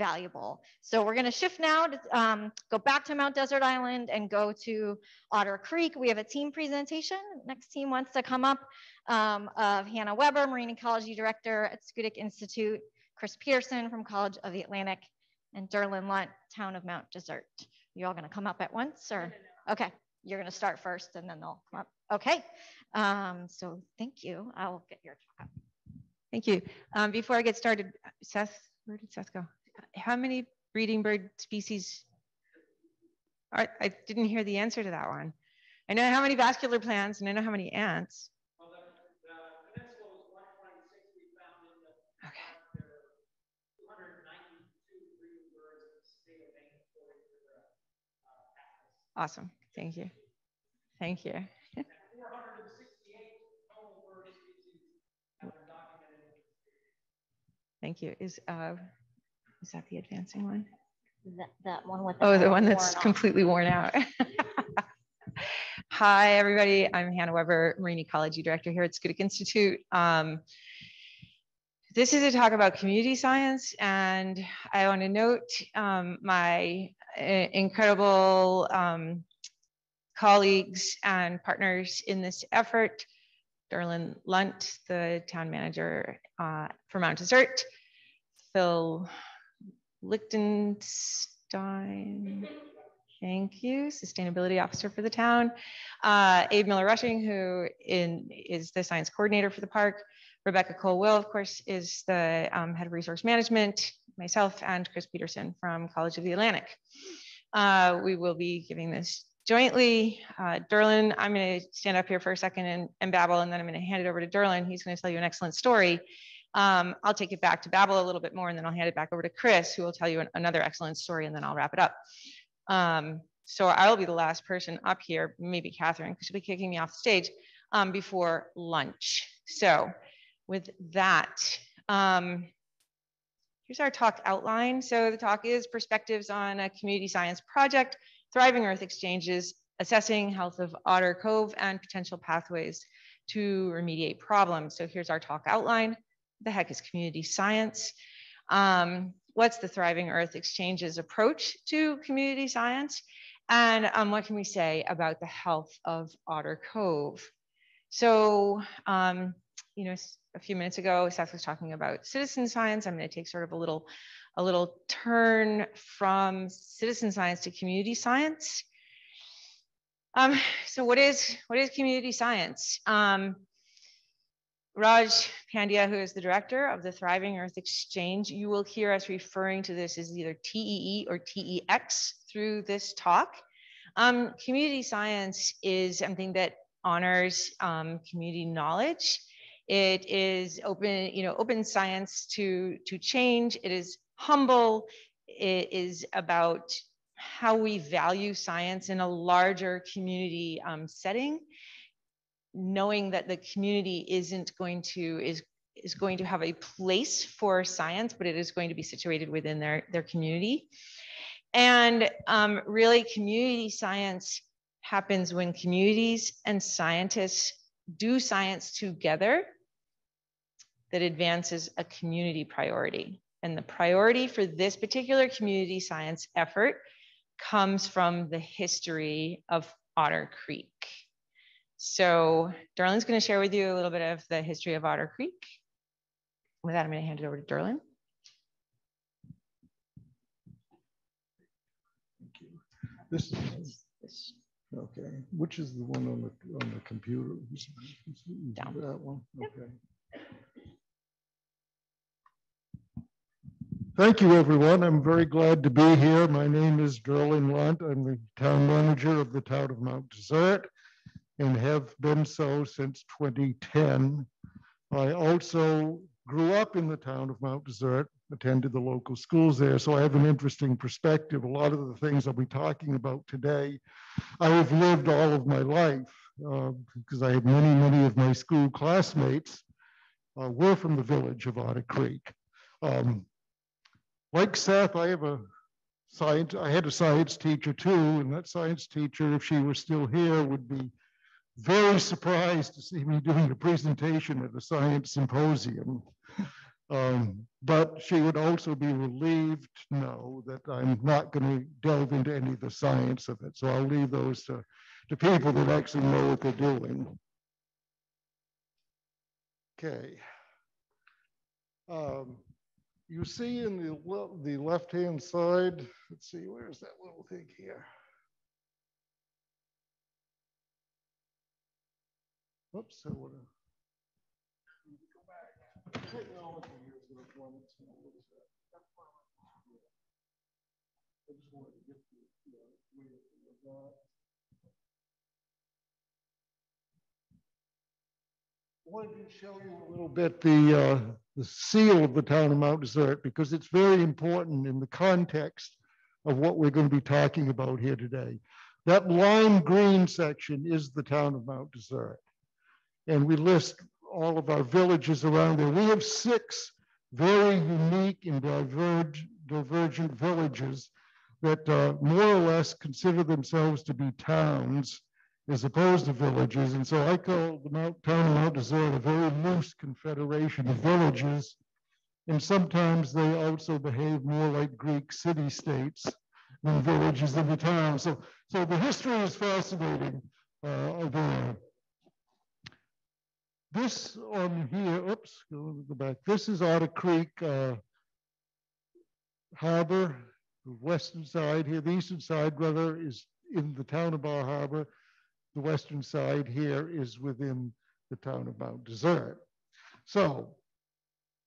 valuable. So we're going to shift now to go back to Mount Desert Island and go to Otter Creek. We have a team presentation. Next team wants to come up of Hannah Weber, Marine Ecology Director at Schoodic Institute, Chris Pearson from College of the Atlantic, and Derlin Lunt, Town of Mount Desert. You all going to come up at once, or? No. Okay, you're going to start first and then they'll come up. Okay, so thank you. I'll get your talk up. Thank you. Before I get started, Seth, where did Seth go? How many breeding bird species? I didn't hear the answer to that one. I know how many vascular plants and I know how many ants. Well, the peninsula was 126 we found in the okay. There are 292 breeding birds in the state of Maine according to the atlas. Awesome. Thank you. Thank you. 468 total bird species have been documented. Thank you. Is that the advancing one? That one with the the one that's completely worn out. Hi, everybody. I'm Hannah Weber, Marine Ecology Director here at Schoodic Institute. This is a talk about community science, and I want to note my incredible colleagues and partners in this effort. Derlin Lunt, the town manager for Mount Desert, Phil Lichtenstein, thank you, sustainability officer for the town, Abe Miller-Rushing, who is the science coordinator for the park, Rebecca Cole-Will, of course, is the head of resource management, myself, and Chris Peterson from College of the Atlantic. We will be giving this jointly. Derlin, I'm going to stand up here for a second and babble, and then I'm going to hand it over to Derlin. He's going to tell you an excellent story. I'll take it back to babble a little bit more, and then I'll hand it back over to Chris, who will tell you another excellent story, and then I'll wrap it up. So I'll be the last person up here, maybe Catherine, because she'll be kicking me off the stage before lunch. So with that, here's our talk outline. So the talk is Perspectives on a Community Science Project, Thriving Earth Exchanges, Assessing Health of Otter Cove, and Potential Pathways to Remediate Problems. So here's our talk outline. The heck is community science? What's the Thriving Earth Exchanges approach to community science? And what can we say about the health of Otter Cove? So, you know, a few minutes ago, Seth was talking about citizen science. I'm going to take sort of a little turn from citizen science to community science. So what is community science? Raj Pandya, who is the director of the Thriving Earth Exchange, you will hear us referring to this as either TEE or TEX through this talk. Community science is something that honors community knowledge. It is open science to change. It is humble. It is about how we value science in a larger community setting, knowing that the community is going to have a place for science, but it is going to be situated within their community. And really, community science happens when communities and scientists do science together that advances a community priority. And the priority for this particular community science effort comes from the history of Otter Creek. So Derlin's going to share with you a little bit of the history of Otter Creek. With that, I'm going to hand it over to Derlin. Thank you. This is okay. Which is the one on the computer? Down. That one. Yep. Okay. Thank you, everyone. I'm very glad to be here. My name is Derlin Lunt. I'm the town manager of the town of Mount Desert, and have been so since 2010. I also grew up in the town of Mount Desert, attended the local schools there, so I have an interesting perspective. A lot of the things I'll be talking about today, I have lived all of my life, because I had many of my school classmates were from the village of Otter Creek. Like Seth, I had a science teacher too, and that science teacher, if she were still here, would be very surprised to see me doing a presentation at a science symposium. But she would also be relieved to know that I'm not going to delve into any of the science of it. So I'll leave those to people that actually know what they're doing. Okay. You see in the left-hand side, let's see, where's that little thing here? Oops, I want to go back. Technology is the one that's going to lose that. I just wanted to get the way of that. I wanted to show you a little bit the seal of the town of Mount Desert, because it's very important in the context of what we're going to be talking about here today. That lime green section is the town of Mount Desert. And we list all of our villages around there. We have 6 very unique and divergent villages that more or less consider themselves to be towns as opposed to villages. And so I call the town of Mount Desert a very loose confederation of villages. And sometimes they also behave more like Greek city-states than villages in the town. So the history is fascinating there. This on here, oops, go back. This is Otter Creek Harbor, the western side here. The eastern side, rather, is in the town of Bar Harbor. The western side here is within the town of Mount Desert. So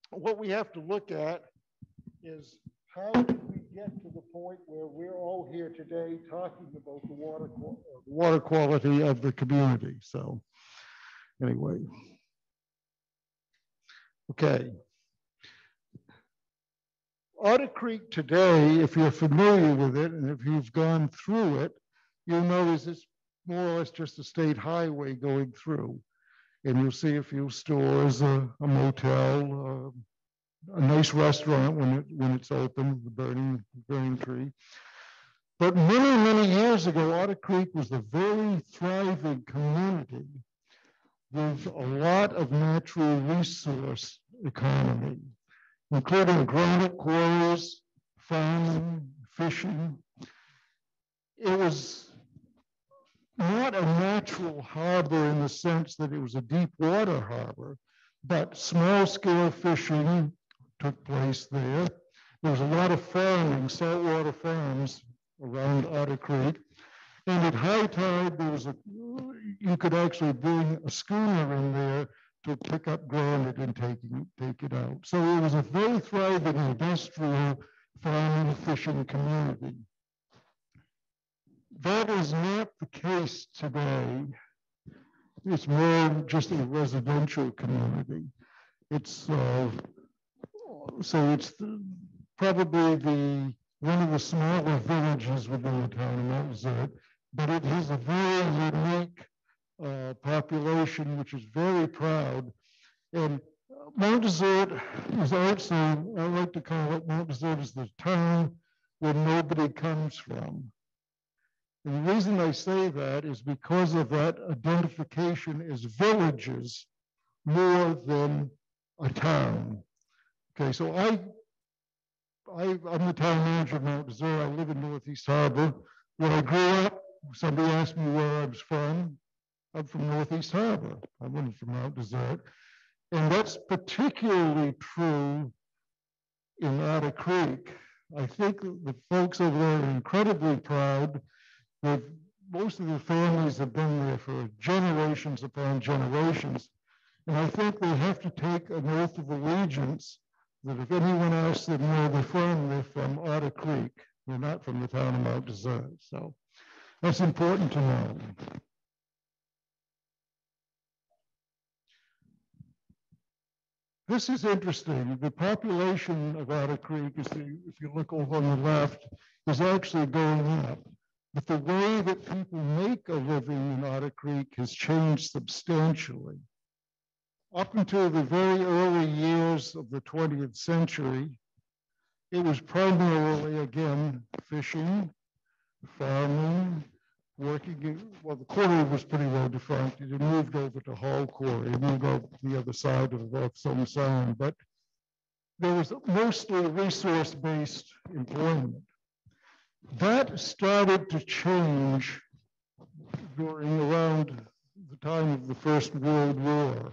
what we have to look at is, how did we get to the point where we're all here today talking about the water quality of the community? So anyway, okay. Otter Creek today, if you're familiar with it and if you've gone through it, you'll notice it's more or less just a state highway going through. And you'll see a few stores, a motel, a nice restaurant when it's open, the burning tree. But many, many years ago, Otter Creek was a very thriving community with a lot of natural resource economy, including granite quarries, farming, fishing. It was not a natural harbor in the sense that it was a deep water harbor, but small scale fishing took place there. There was a lot of farming, saltwater farms around Otter Creek. And at high tide, you could actually bring a schooner in there to pick up granite and take it out. So it was a very thriving industrial farming fishing community. That is not the case today. It's more just a residential community. It's probably one of the smaller villages within the town of Mount Desert, but it has a very unique population, which is very proud. And Mount Desert is also, I like to call it, Mount Desert is the town where nobody comes from. And the reason I say that is because of that identification as villages more than a town. Okay, so I'm the town manager of Mount Desert. I live in Northeast Harbor. When I grew up, somebody asked me where I was from. I'm from Northeast Harbor. I wasn't from Mount Desert. And that's particularly true in Otter Creek. I think the folks over there are incredibly proud. Most of the families have been there for generations upon generations. And I think they have to take an oath of allegiance that if anyone asks them where they're from Otter Creek. They're not from the town of Mount Desert. So that's important to know. This is interesting. The population of Otter Creek, if you look over on the left, is actually going up. But the way that people make a living in Otter Creek has changed substantially. Up until the very early years of the 20th century, it was primarily, again, fishing, farming, working. Well, the quarry was pretty well defined. It moved over to Hall Quarry. It moved over to the other side of some sound. But there was mostly resource-based employment. That started to change during around the time of the First World War,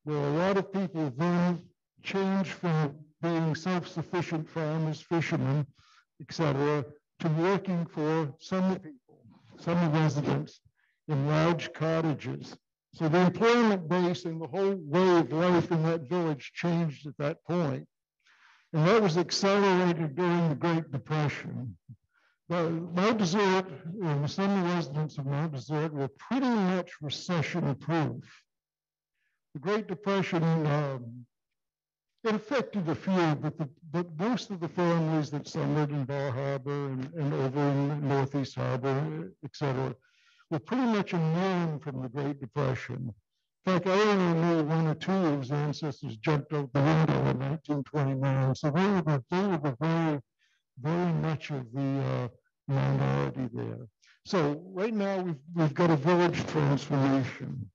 where a lot of people then changed from being self-sufficient farmers, fishermen, etc., to working for some people, some residents in large cottages. So the employment base and the whole way of life in that village changed at that point. And that was accelerated during the Great Depression. Mount Desert and some residents of Mount Desert were pretty much recession-proof. The Great Depression, it affected a few, but most of the families that summered in Bar Harbor and over in Northeast Harbor, et cetera, were pretty much immune from the Great Depression. In fact, I only know one or two of his ancestors jumped out the window in 1929, so they were the very much of the minority there. So right now we've got a village transformation.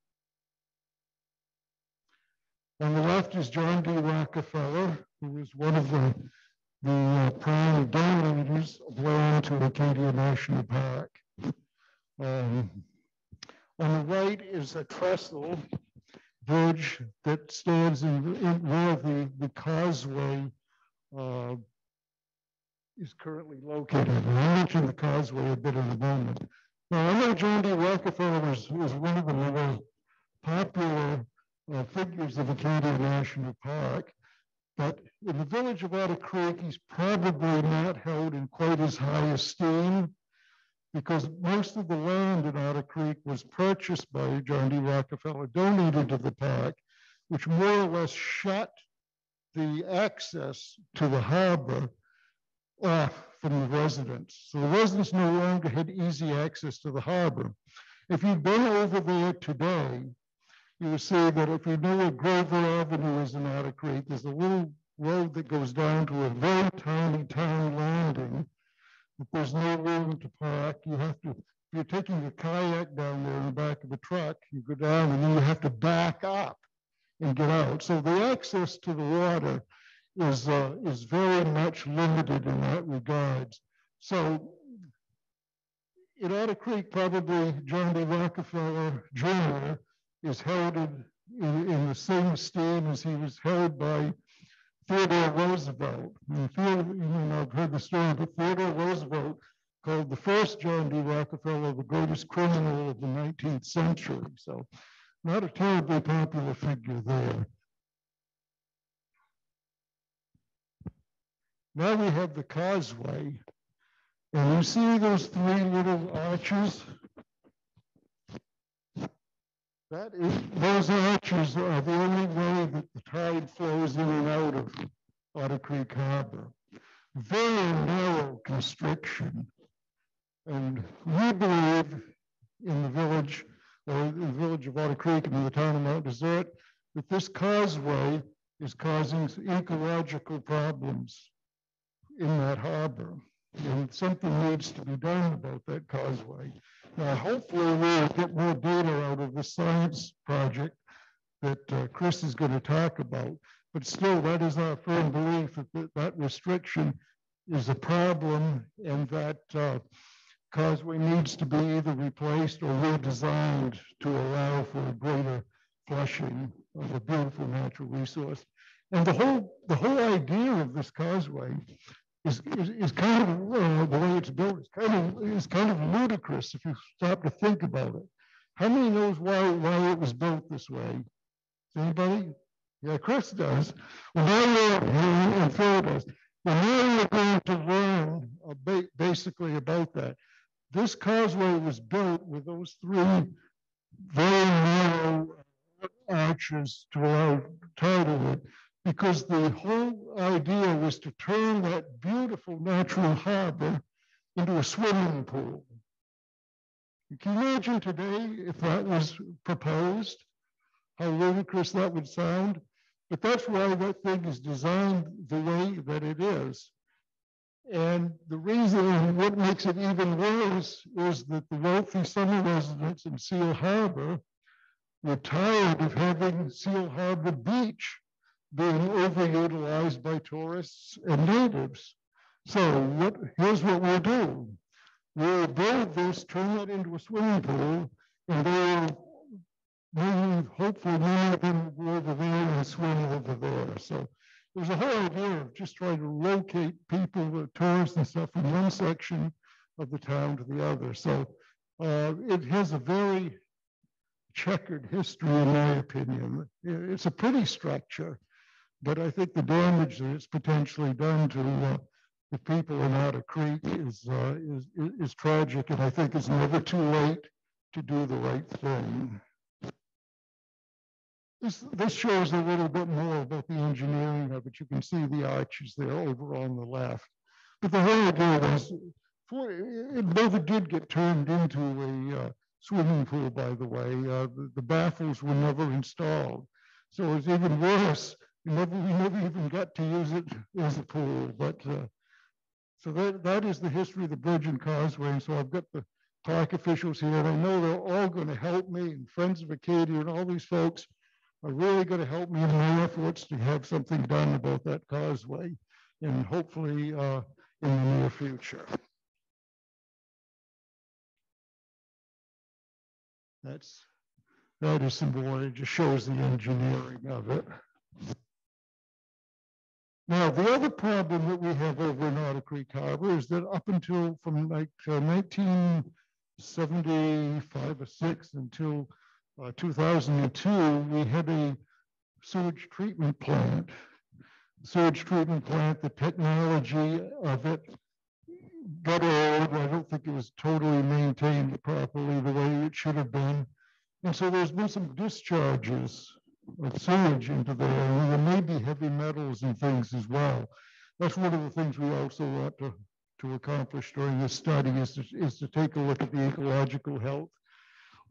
On the left is John D. Rockefeller, who was one of the prime donors of land to Acadia National Park. On the right is a trestle bridge that stands in where the causeway is currently located. And I mentioned the causeway a bit in a moment. Now, I know John D. Rockefeller was one of the more popular figures of Acadia National Park, but in the village of Otter Creek, he's probably not held in quite as high esteem because most of the land in Otter Creek was purchased by John D. Rockefeller, donated to the park, which more or less shut the access to the harbor off from the residents. So the residents no longer had easy access to the harbor. If you've been over there today, you will see that if you know where Grover Avenue is in Otter Creek, there's a little road that goes down to a very tiny town landing. If there's no room to park, you have to, if you're taking a kayak down there in the back of the truck, you go down and then you have to back up and get out. So the access to the water is very much limited in that regards. So in Otter Creek, probably John D. Rockefeller Jr. is held in the same esteem as he was held by Theodore Roosevelt. I've heard the story, but Theodore Roosevelt called the first John D. Rockefeller the greatest criminal of the 19th century. So not a terribly popular figure there. Now we have the causeway, and you see those three little arches? Those arches are the only way that the tide flows in and out of Otter Creek Harbor. Very narrow constriction. And we believe in the village, or in the village of Otter Creek and in the town of Mount Desert, that this causeway is causing ecological problems in that harbor. And something needs to be done about that causeway. Now, hopefully we'll get more data out of the science project that Chris is going to talk about. But still, that is our firm belief that that restriction is a problem and that causeway needs to be either replaced or redesigned to allow for a greater flushing of a beautiful natural resource. And the whole idea of this causeway is kind of the way it's built. It's kind of ludicrous if you stop to think about it. How many knows why it was built this way? Anybody? Yeah, Chris does. Well, now and Phil does. Well, now we're going to learn basically about that. This causeway was built with those three very narrow arches to allow tidal it, because the whole idea was to turn that beautiful natural harbor into a swimming pool. Can you imagine today if that was proposed, how ludicrous that would sound? But that's why that thing is designed the way that it is. And the reason, and what makes it even worse, is that the wealthy summer residents in Seal Harbor were tired of having Seal Harbor Beach being overutilized by tourists and natives. So here's what we'll do. We'll build this, turn it into a swimming pool, and hopefully many of them will go over there and swim over there. So there's a whole idea of just trying to locate people, tourists and stuff, from one section of the town to the other. So it has a very checkered history, in my opinion. It's a pretty structure, but I think the damage that it's potentially done to the people in Otter Creek is tragic, and I think it's never too late to do the right thing. This shows a little bit more about the engineering of it. You can see the arches there over on the left. But the whole idea was, it never did get turned into a swimming pool, by the way. The baffles were never installed. So it was even worse. We never even got to use it as a pool. But so that is the history of the bridge and causeway. And so I've got the park officials here, and I know they're all going to help me, and Friends of Acadia and all these folks are really going to help me in my efforts to have something done about that causeway, and hopefully in the near future. That is some more. It just shows the engineering of it. Now, the other problem that we have over in Otter Creek Harbor is that up until from like 1975 or 6 until 2002, we had a sewage treatment plant. The technology of it got old. I don't think it was totally maintained properly the way it should have been. And so there's been some discharges of sewage into there, and there may be heavy metals and things as well. That's one of the things we also want to accomplish during this study is to take a look at the ecological health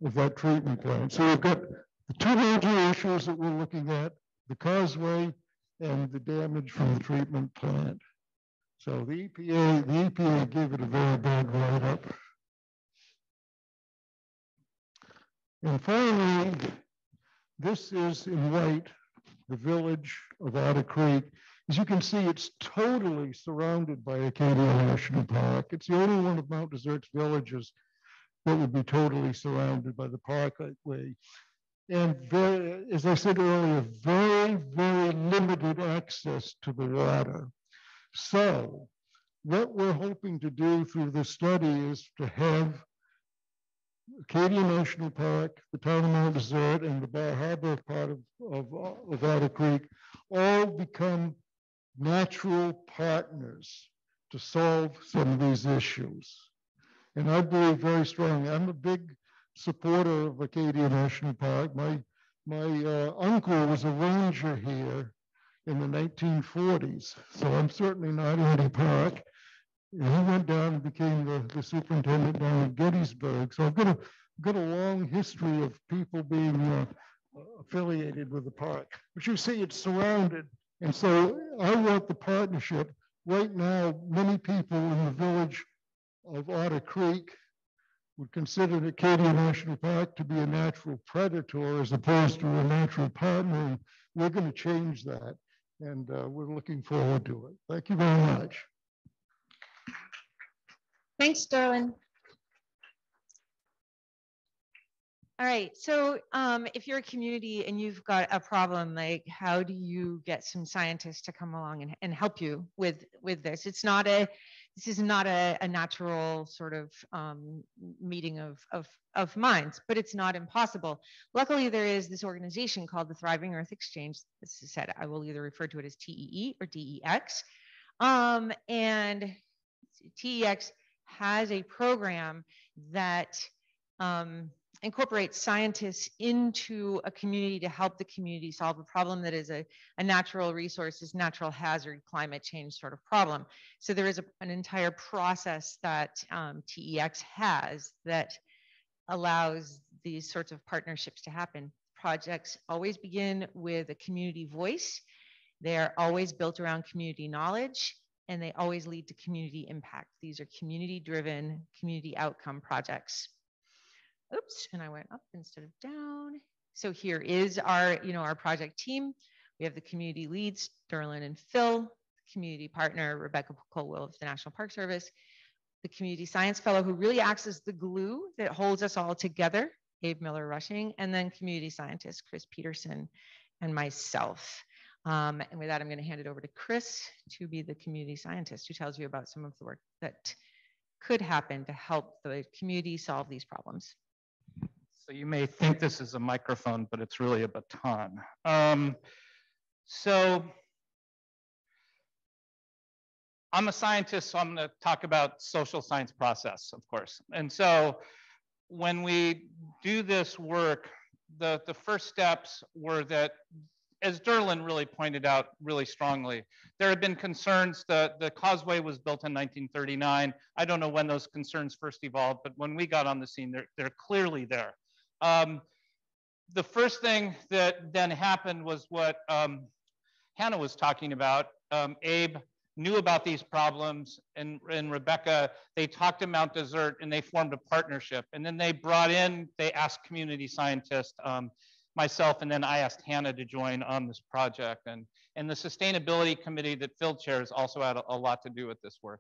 of that treatment plant. So we've got the two major issues that we're looking at, the causeway and the damage from the treatment plant. So the EPA gave it a very bad write-up. And finally, this is in white, the village of Otter Creek. As you can see, it's totally surrounded by Acadia National Park. It's the only one of Mount Desert's villages that would be totally surrounded by the parkway. And as I said earlier, very, very limited access to the water. So what we're hoping to do through this study is to have Acadia National Park, the town of Mount Desert, and the Bar Harbor part of Otter Creek all become natural partners to solve some of these issues. And I believe very strongly, I'm a big supporter of Acadia National Park. My uncle was a ranger here in the 1940s, so I'm certainly not anti-park. And he went down and became the superintendent down at Gettysburg. So I've got a long history of people being affiliated with the park. But you see, it's surrounded. And so I want the partnership. Right now, many people in the village of Otter Creek would consider the Acadia National Park to be a natural predator as opposed to a natural partner. And we're going to change that. And we're looking forward to it. Thank you very much. Thanks, Sterling. All right, so if you're a community and you've got a problem, like how do you get some scientists to come along and help you with this? This is not a natural sort of meeting of minds, but it's not impossible. Luckily, there is this organization called the Thriving Earth Exchange. This is said, I will either refer to it as TEE or DEX. And TEX has a program that incorporates scientists into a community to help the community solve a problem that is a natural resources, natural hazard, climate change sort of problem. So there is an entire process that TEX has that allows these sorts of partnerships to happen. Projects always begin with a community voice. They are always built around community knowledge, and they always lead to community impact. These are community-driven, community outcome projects. Oops, and I went up instead of down. So here is our project team. We have the community leads, Derlin and Phil, community partner, Rebecca Colwell of the National Park Service, the community science fellow who really acts as the glue that holds us all together, Abe Miller-Rushing, and then community scientist, Chris Peterson, and myself. And with that, I'm going to hand it over to Chris to be the community scientist who tells you about some of the work that could happen to help the community solve these problems. So you may think this is a microphone, but it's really a baton. So I'm a scientist, so I'm going to talk about social science process, of course. And so when we do this work, the first steps were that, as Derlin really pointed out really strongly, there have been concerns that the causeway was built in 1939. I don't know when those concerns first evolved, but when we got on the scene, they're clearly there. The first thing that then happened was what Hannah was talking about. Abe knew about these problems, and Rebecca, they talked to Mount Desert and they formed a partnership. And then they asked community scientists, myself, and then I asked Hannah to join on this project. And the sustainability committee that Phil chairs also had a lot to do with this work.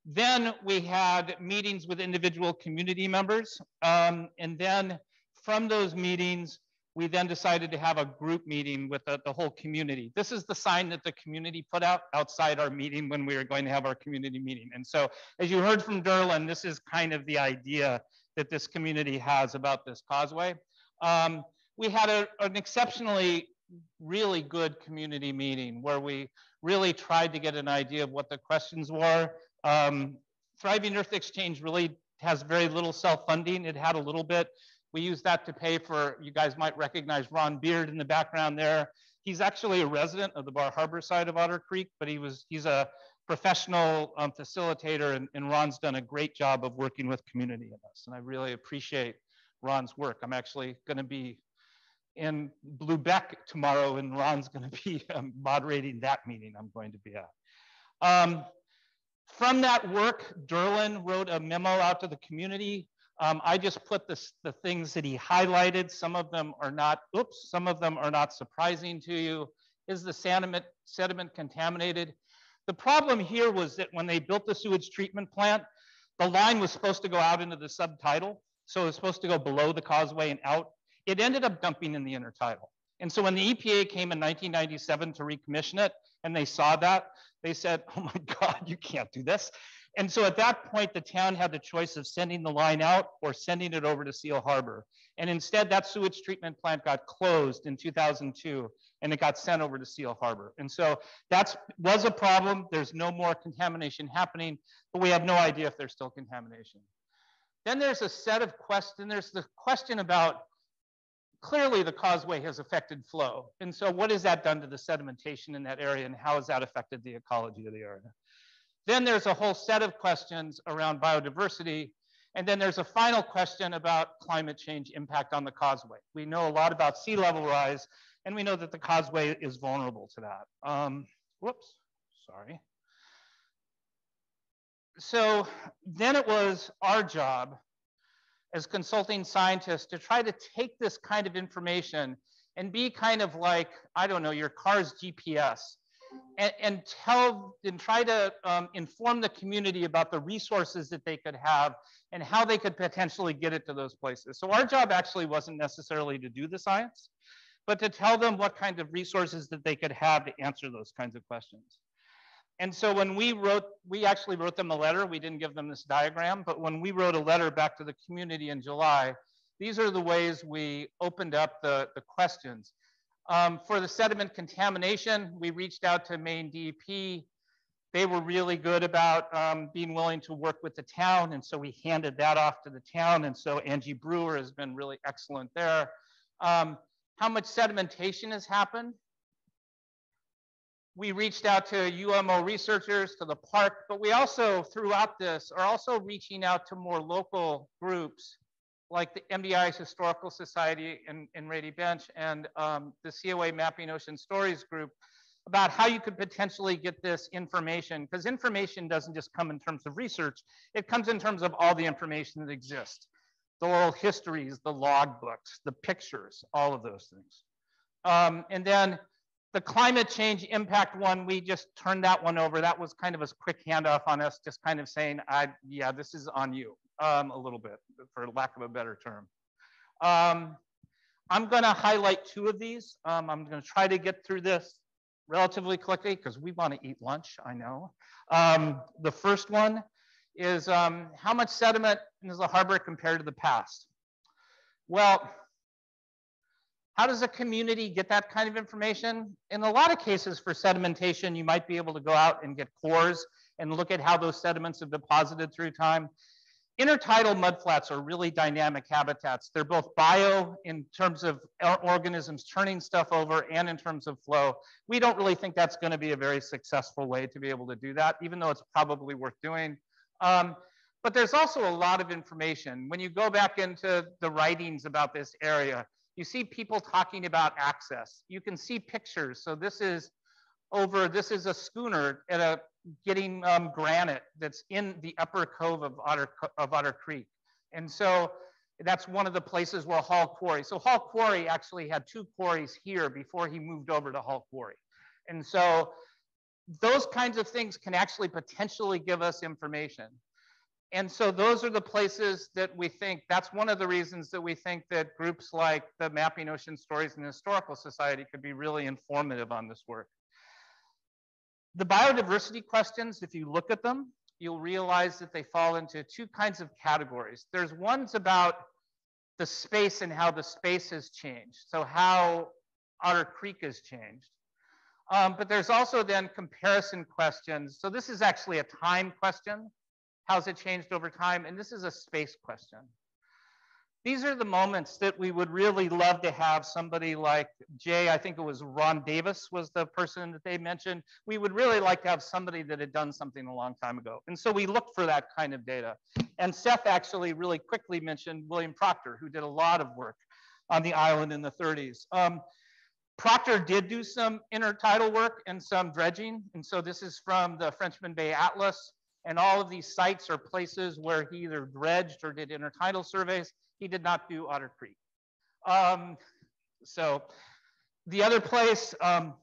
Then we had meetings with individual community members. And then from those meetings, we then decided to have a group meeting with the whole community. This is the sign that the community put out outside our meeting when we were going to have our community meeting. And so, as you heard from Derlin, this is kind of the idea that this community has about this causeway. We had an exceptionally really good community meeting where we really tried to get an idea of what the questions were. Thriving Earth Exchange really has very little self-funding. It had a little bit. We used that to pay for, you guys might recognize Ron Beard in the background there. He's actually a resident of the Bar Harbor side of Otter Creek, but he's a professional facilitator, and Ron's done a great job of working with community in this. And I really appreciate Ron's work. I'm actually going to be in Bluebeck tomorrow, and Ron's going to be moderating that meeting I'm going to be at. From that work, Derlin wrote a memo out to the community. I just put the things that he highlighted. Some of them are not, some of them are not surprising to you. Is the sediment contaminated? The problem here was that when they built the sewage treatment plant, the line was supposed to go out into the subtidal. So it was supposed to go below the causeway and out. It ended up dumping in the intertidal. And so when the EPA came in 1997 to recommission it, and they saw that, they said, oh my God, you can't do this. And so at that point, the town had the choice of sending the line out or sending it over to Seal Harbor. And instead, that sewage treatment plant got closed in 2002, and it got sent over to Seal Harbor. And so that was a problem. There's no more contamination happening, but we have no idea if there's still contamination. Then there's a set of questions. There's the question about, clearly the causeway has affected flow. And so what has that done to the sedimentation in that area, and how has that affected the ecology of the area? Then there's a whole set of questions around biodiversity. And then there's a final question about climate change impact on the causeway. We know a lot about sea level rise, and we know that the causeway is vulnerable to that. Whoops, sorry. So then it was our job as consulting scientists to try to take this kind of information and be kind of like, I don't know, your car's GPS, and try to inform the community about the resources that they could have and how they could potentially get it to those places. So our job actually wasn't necessarily to do the science, but to tell them what kind of resources that they could have to answer those kinds of questions. And so when we actually wrote them a letter. We didn't give them this diagram, but when we wrote a letter back to the community in July, these are the ways we opened up the questions. For the sediment contamination, we reached out to Maine DEP. They were really good about being willing to work with the town, and so we handed that off to the town, and so Angie Brewer has been really excellent there. How much sedimentation has happened? We reached out to UMO researchers, to the park, but we also, throughout this, are also reaching out to more local groups like the MDI's Historical Society in Rady Bench and the COA Mapping Ocean Stories group about how you could potentially get this information, because information doesn't just come in terms of research, it comes in terms of all the information that exists. The oral histories, the log books, the pictures, all of those things. And then the climate change impact one, we just turned that one over. That was kind of a quick handoff on us, just kind of saying, yeah, this is on you a little bit, for lack of a better term. I'm going to highlight two of these. I'm going to try to get through this relatively quickly because we want to eat lunch, I know. The first one is how much sediment is the harbor compared to the past? Well, how does a community get that kind of information? In a lot of cases for sedimentation, you might be able to go out and get cores and look at how those sediments have deposited through time. Intertidal mudflats are really dynamic habitats. They're both bio in terms of organisms turning stuff over and in terms of flow. We don't really think that's going to be a very successful way to be able to do that, even though it's probably worth doing. But there's also a lot of information. When you go back into the writings about this area, you see people talking about access. You can see pictures. So this is a schooner at getting granite that's in the upper cove of Otter Creek. And so that's one of the places where Hall Quarry. So Hall Quarry actually had two quarries here before he moved over to Hall Quarry. And so those kinds of things can actually potentially give us information. And so those are the places that we think, that's one of the reasons that we think that groups like the Mapping Ocean Stories and Historical Society could be really informative on this work. The biodiversity questions, if you look at them, you'll realize that they fall into two kinds of categories. There's ones about the space and how the space has changed. So how Otter Creek has changed. But there's also then comparison questions. So this is actually a time question. How's it changed over time? And this is a space question. These are the moments that we would really love to have somebody like Jay, I think it was Ron Davis was the person that they mentioned. We would really like to have somebody that had done something a long time ago. And so we looked for that kind of data. And Seth actually really quickly mentioned William Proctor, who did a lot of work on the island in the 30s. Proctor did do some intertidal work and some dredging. And so this is from the Frenchman Bay Atlas. And all of these sites are places where he either dredged or did intertidal surveys. He did not do Otter Creek. So the other place, the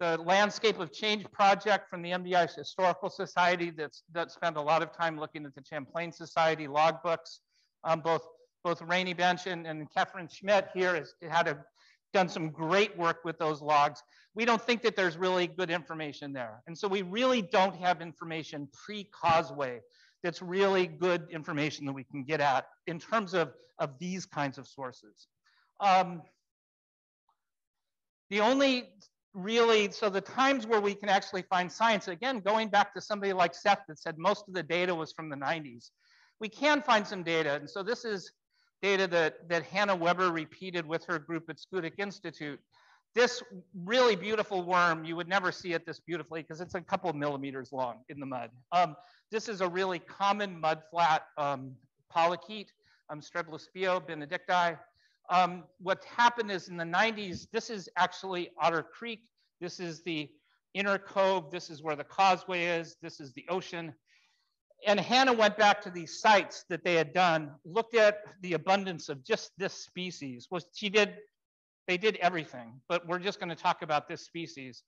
Landscape of Change project from the MBI Historical Society that spent a lot of time looking at the Champlain Society logbooks. Both Rainey Bench and Catherine Schmidt here has done some great work with those logs. We don't think that there's really good information there. And so we really don't have information pre-Causeway that's really good information that we can get at in terms of these kinds of sources. The only really, so the times where we can actually find science, again, going back to somebody like Seth that said most of the data was from the 90s. We can find some data. And so this is data that Hannah Weber repeated with her group at Schoodic Institute. This really beautiful worm, you would never see it this beautifully because it's a couple of millimeters long in the mud. This is a really common mudflat polychaete, Streplospio benedicti. What happened is in the 90s, this is actually Otter Creek. This is the inner cove. This is where the causeway is. This is the ocean. And Hannah went back to these sites that they had done, looked at the abundance of just this species. They did everything, but we're just going to talk about this species.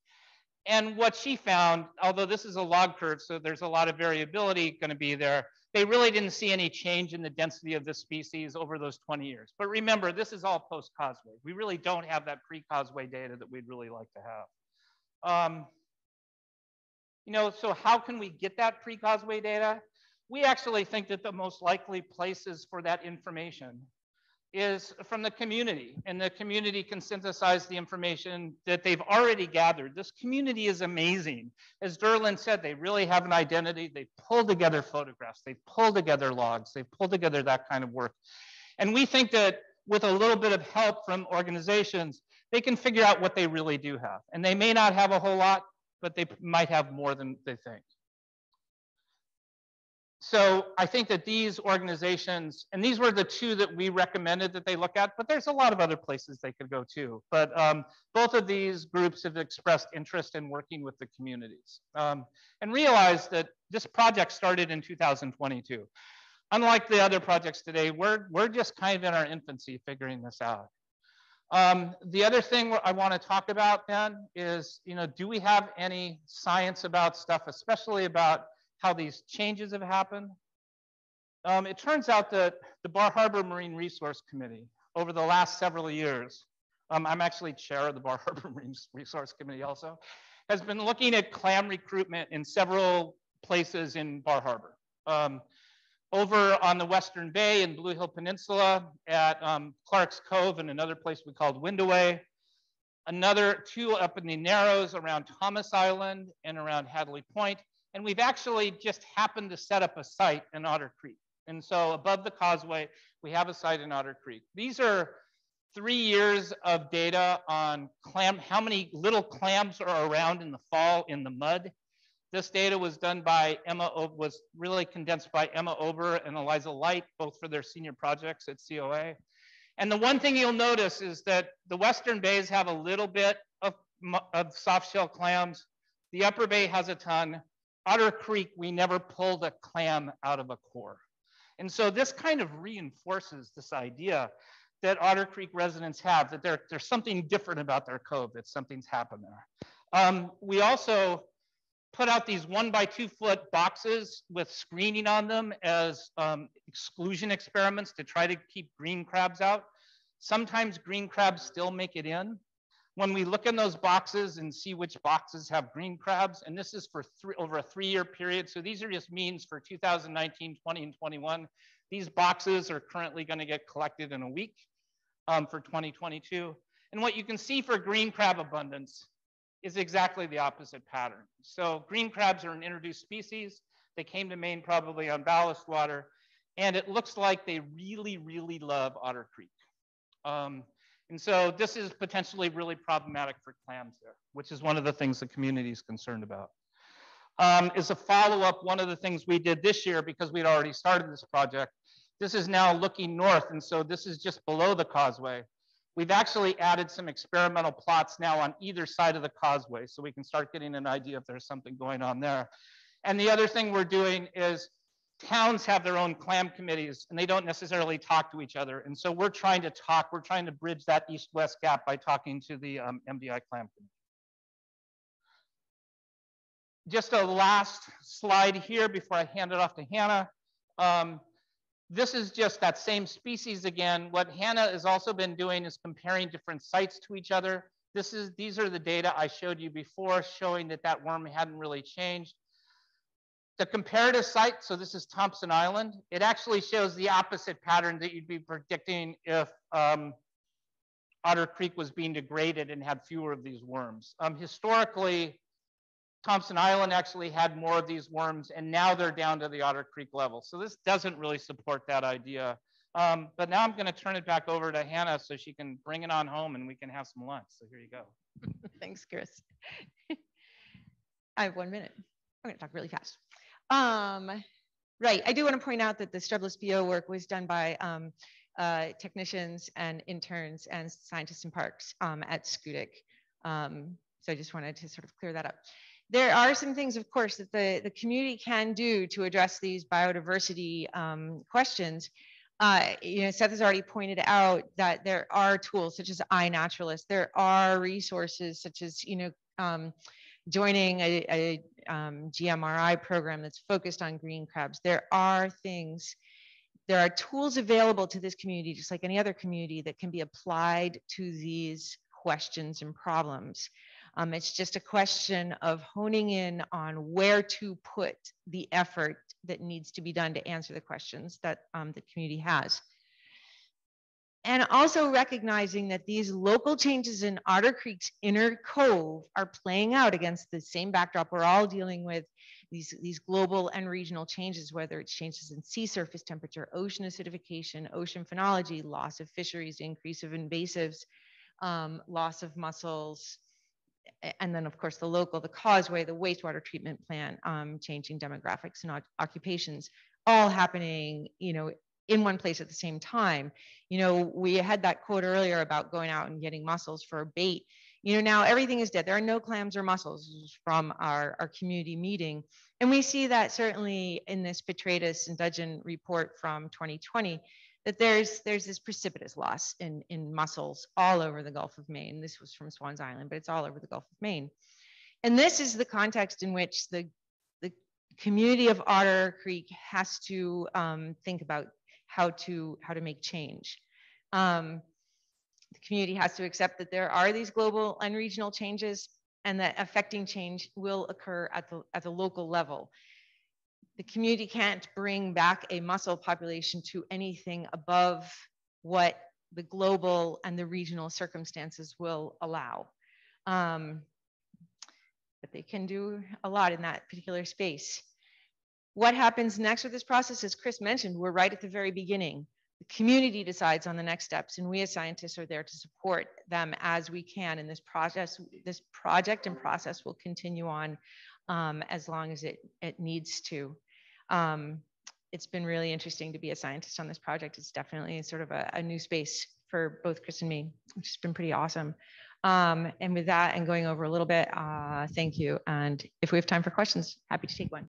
And what she found, although this is a log curve, so there's a lot of variability going to be there, they really didn't see any change in the density of this species over those 20 years. But remember, this is all post-Causeway. We really don't have that pre-Causeway data that we'd really like to have. So how can we get that pre-Causeway data? We actually think that the most likely places for that information is from the community, and the community can synthesize the information that they've already gathered. This community is amazing. As Derlin said, they really have an identity. They pull together photographs, they pull together logs, they pull together that kind of work. And we think that with a little bit of help from organizations, they can figure out what they really do have. And they may not have a whole lot, but they might have more than they think. So I think that these organizations, and these were the two that we recommended that they look at, but there's a lot of other places they could go too. But both of these groups have expressed interest in working with the communities and realized that this project started in 2022. Unlike the other projects today, we're just kind of in our infancy figuring this out. The other thing I want to talk about then is, do we have any science about stuff, especially about how these changes have happened? It turns out that the Bar Harbor Marine Resource Committee, over the last several years, I'm actually chair of the Bar Harbor Marine Resource Committee also, has been looking at clam recruitment in several places in Bar Harbor. Over on the Western Bay and Blue Hill Peninsula at Clark's Cove and another place we called Windaway. Two up in the Narrows around Thomas Island and around Hadley Point. And we've actually just happened to set up a site in Otter Creek. And so above the causeway, we have a site in Otter Creek. These are 3 years of data on how many little clams are around in the fall in the mud. This data was done by was really condensed by Emma Ober and Eliza Light, both for their senior projects at COA. And the one thing you'll notice is that the Western Bays have a little bit of soft shell clams. The Upper Bay has a ton. Otter Creek, we never pulled a clam out of a core. And so this kind of reinforces this idea that Otter Creek residents have, that there's something different about their cove, that something's happened there. We also put out these 1 by 2 foot boxes with screening on them as exclusion experiments to try to keep green crabs out. Sometimes green crabs still make it in. When we look in those boxes and see which boxes have green crabs, and this is for over a 3-year period, so these are just means for 2019, 20, and 21. These boxes are currently going to get collected in a week for 2022. And what you can see for green crab abundance is exactly the opposite pattern. So green crabs are an introduced species. They came to Maine probably on ballast water, and it looks like they really, really love Otter Creek. And so this is potentially really problematic for clams there, which is one of the things the community is concerned about. As a follow-up, one of the things we did this year, because we'd already started this project, this is now looking north, and so this is just below the causeway. We've actually added some experimental plots now on either side of the causeway, so we can start getting an idea if there's something going on there. And the other thing we're doing is towns have their own clam committees, and they don't necessarily talk to each other. And so we're trying to bridge that east-west gap by talking to the MDI Clam Committee. Just a last slide here before I hand it off to Hannah. This is just that same species again. What Hannah has also been doing is comparing different sites to each other. These are the data I showed you before, showing that that worm hadn't really changed. The comparative site, so this is Thompson Island, it actually shows the opposite pattern that you'd be predicting if Otter Creek was being degraded and had fewer of these worms. Historically, Thompson Island actually had more of these worms, and now they're down to the Otter Creek level. So this doesn't really support that idea. But now I'm going to turn it back over to Hannah so she can bring it on home and we can have some lunch. So here you go. Thanks, Chris. I have 1 minute. I'm going to talk really fast. Right, I do want to point out that the Strebless BO work was done by technicians and interns and scientists in parks at Schoodic. So I just wanted to sort of clear that up. There are some things, of course, that the community can do to address these biodiversity questions. Seth has already pointed out that there are tools such as iNaturalist. There are resources such as, joining a GMRI program that's focused on green crabs. There are tools available to this community, just like any other community, that can be applied to these questions and problems. It's just a question of honing in on where to put the effort that needs to be done to answer the questions that the community has. And also recognizing that these local changes in Otter Creek's inner cove are playing out against the same backdrop. We're all dealing with these global and regional changes, whether it's changes in sea surface temperature, ocean acidification, ocean phenology, loss of fisheries, increase of invasives, loss of mussels, and then of course the causeway, the wastewater treatment plant, changing demographics and occupations, all happening, in one place at the same time. We had that quote earlier about going out and getting mussels for bait. Now everything is dead. There are no clams or mussels from our community meeting. And we see that certainly in this Petratus and Dudgeon report from 2020, that there's this precipitous loss in mussels all over the Gulf of Maine. This was from Swans Island, but it's all over the Gulf of Maine. And this is the context in which the community of Otter Creek has to think about how to make change. The community has to accept that there are these global and regional changes, and that affecting change will occur at the local level. The community can't bring back a mussel population to anything above what the global and the regional circumstances will allow. But they can do a lot in that particular space. What happens next with this process, as Chris mentioned, we're right at the very beginning. The community decides on the next steps, and we as scientists are there to support them as we can in this process. This project and process will continue on as long as it needs to. It's been really interesting to be a scientist on this project. It's definitely sort of a new space for both Chris and me, which has been pretty awesome. And with that, and going over a little bit, thank you. And if we have time for questions, happy to take one.